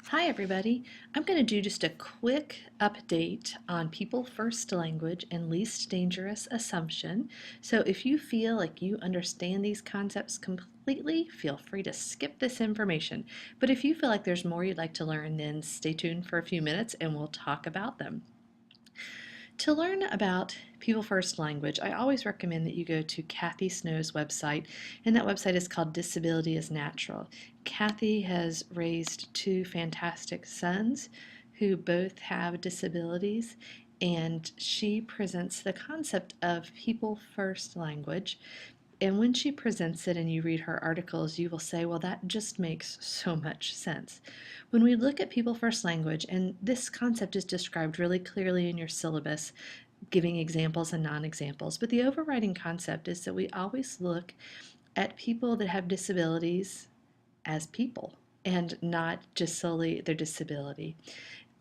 Hi everybody. I'm going to do just a quick update on people first language and least dangerous assumption. So if you feel like you understand these concepts completely, feel free to skip this information. But if you feel like there's more you'd like to learn, then stay tuned for a few minutes and we'll talk about them. To learn about People First Language, I always recommend that you go to Kathy Snow's website, and that website is called Disability is Natural. Kathy has raised two fantastic sons who both have disabilities, and she presents the concept of People First Language. And when she presents it and you read her articles, you will say, well, that just makes so much sense. When we look at people first language, and this concept is described really clearly in your syllabus, giving examples and non-examples, but the overriding concept is that we always look at people that have disabilities as people and not just solely their disability.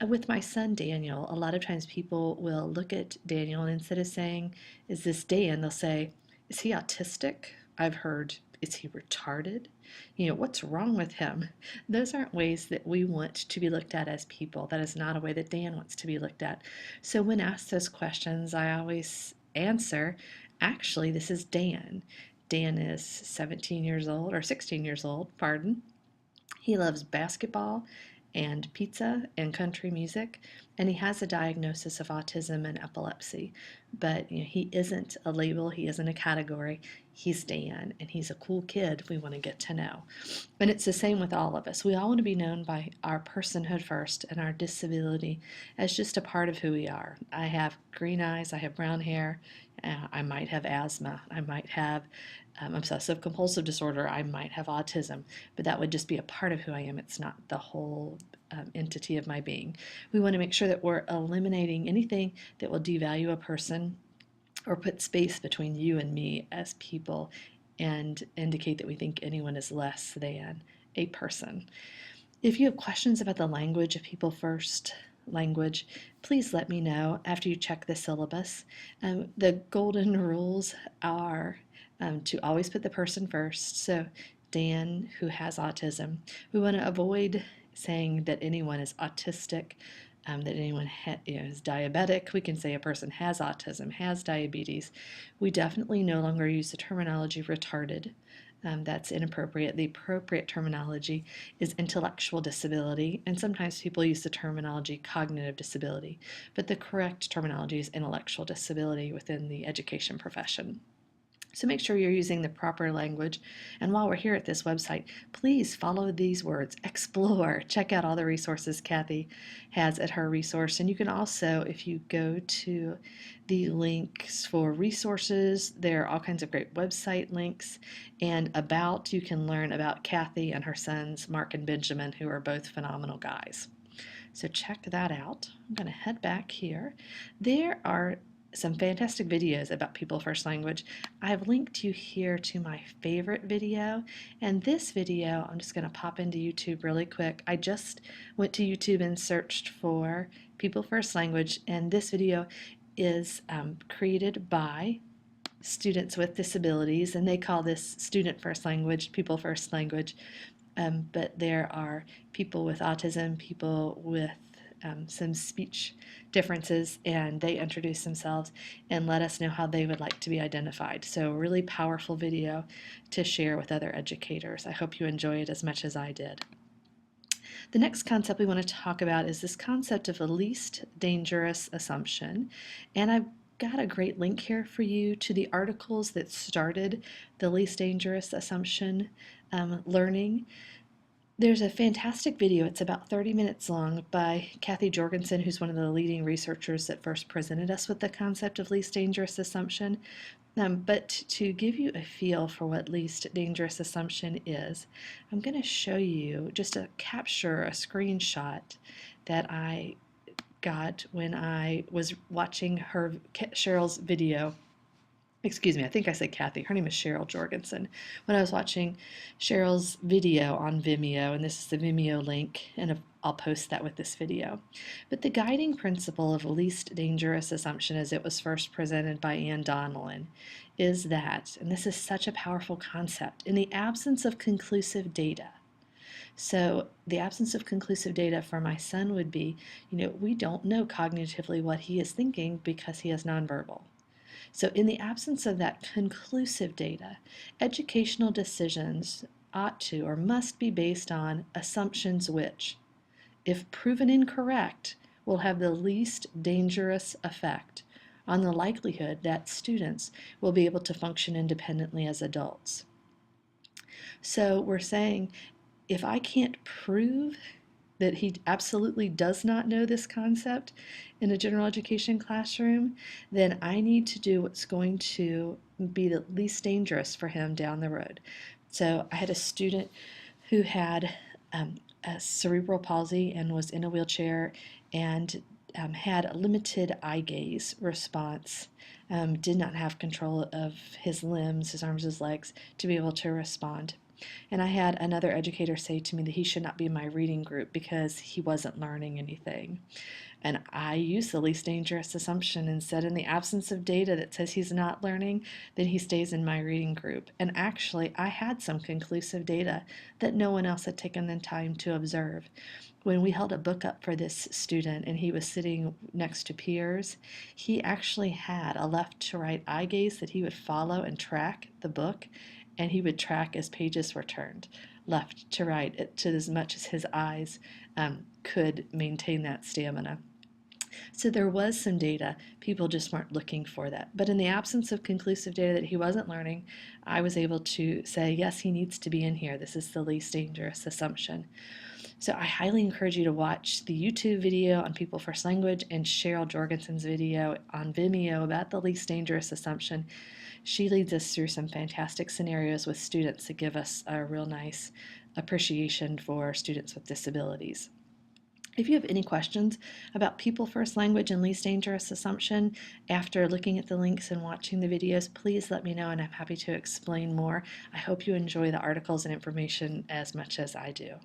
With my son Daniel, a lot of times people will look at Daniel and instead of saying, is this Dan, they'll say, is he autistic? I've heard, is he retarded? What's wrong with him? Those aren't ways that we want to be looked at as people. That is not a way that Dan wants to be looked at. So when asked those questions, I always answer, actually, this is Dan. Dan is 17 years old, or 16 years old, pardon. He loves basketball and pizza and country music, and he has a diagnosis of autism and epilepsy. But he isn't a label, he isn't a category. He's Dan, and he's a cool kid we want to get to know. And it's the same with all of us. We all want to be known by our personhood first and our disability as just a part of who we are. I have green eyes, I have brown hair, I might have asthma, I might have obsessive compulsive disorder, I might have autism, but that would just be a part of who I am. It's not the whole entity of my being. We want to make sure that we're eliminating anything that will devalue a person or put space between you and me as people and indicate that we think anyone is less than a person. If you have questions about the language of People First language, please let me know after you check the syllabus. The golden rules are to always put the person first. So Dan, who has autism, we want to avoid saying that anyone is autistic, that anyone is diabetic. We can say a person has autism, has diabetes. We definitely no longer use the terminology retarded. That's inappropriate. The appropriate terminology is intellectual disability, and sometimes people use the terminology cognitive disability, but the correct terminology is intellectual disability within the education profession. So make sure you're using the proper language. And while we're here at this website, please follow these words, explore, check out all the resources Kathy has at her resource. And you can also, if you go to the links for resources, there are all kinds of great website links. And about, you can learn about Kathy and her sons, Mark and Benjamin, who are both phenomenal guys. So check that out. I'm going to head back here. There are some fantastic videos about People First Language. I've linked you here to my favorite video, and this video, I'm just going to pop into YouTube really quick. I just went to YouTube and searched for People First Language, and this video is created by students with disabilities, and they call this Student First Language, People First Language. But there are people with autism, people with some speech differences, and they introduce themselves and let us know how they would like to be identified. So really powerful video to share with other educators. I hope you enjoy it as much as I did. The next concept we want to talk about is this concept of a least dangerous assumption, and I've got a great link here for you to the articles that started the least dangerous assumption learning. There's a fantastic video, it's about 30 minutes long, by Kathy Jorgensen, who's one of the leading researchers that first presented us with the concept of least dangerous assumption. But to give you a feel for what least dangerous assumption is, I'm going to show you just a screenshot that I got when I was watching Cheryl's video. Excuse me, I think I said Kathy. Her name is Cheryl Jorgensen. When I was watching Cheryl's video on Vimeo, and this is the Vimeo link, and I'll post that with this video. But the guiding principle of least dangerous assumption as it was first presented by Ann Donnellan is that, and this is such a powerful concept, in the absence of conclusive data, So the absence of conclusive data for my son would be, we don't know cognitively what he is thinking because he is nonverbal. So in the absence of that conclusive data, educational decisions ought to or must be based on assumptions which, if proven incorrect, will have the least dangerous effect on the likelihood that students will be able to function independently as adults. So we're saying if I can't prove that he absolutely does not know this concept in a general education classroom, then I need to do what's going to be the least dangerous for him down the road. So I had a student who had a cerebral palsy and was in a wheelchair and had a limited eye gaze response, did not have control of his limbs, his arms, his legs, to be able to respond. And I had another educator say to me that he should not be in my reading group because he wasn't learning anything. And I used the least dangerous assumption and said, in the absence of data that says he's not learning, then he stays in my reading group. And actually, I had some conclusive data that no one else had taken the time to observe. When we held a book up for this student and he was sitting next to peers, he actually had a left to right eye gaze that he would follow and track the book, and he would track as pages were turned left to right to as much as his eyes could maintain that stamina. So there was some data, people just weren't looking for that. But in the absence of conclusive data that he wasn't learning, I was able to say, yes, he needs to be in here. This is the least dangerous assumption. So I highly encourage you to watch the YouTube video on People First Language and Cheryl Jorgensen's video on Vimeo about the least dangerous assumption. She leads us through some fantastic scenarios with students that give us a real nice appreciation for students with disabilities. If you have any questions about People First Language and least dangerous assumption after looking at the links and watching the videos, please let me know and I'm happy to explain more. I hope you enjoy the articles and information as much as I do.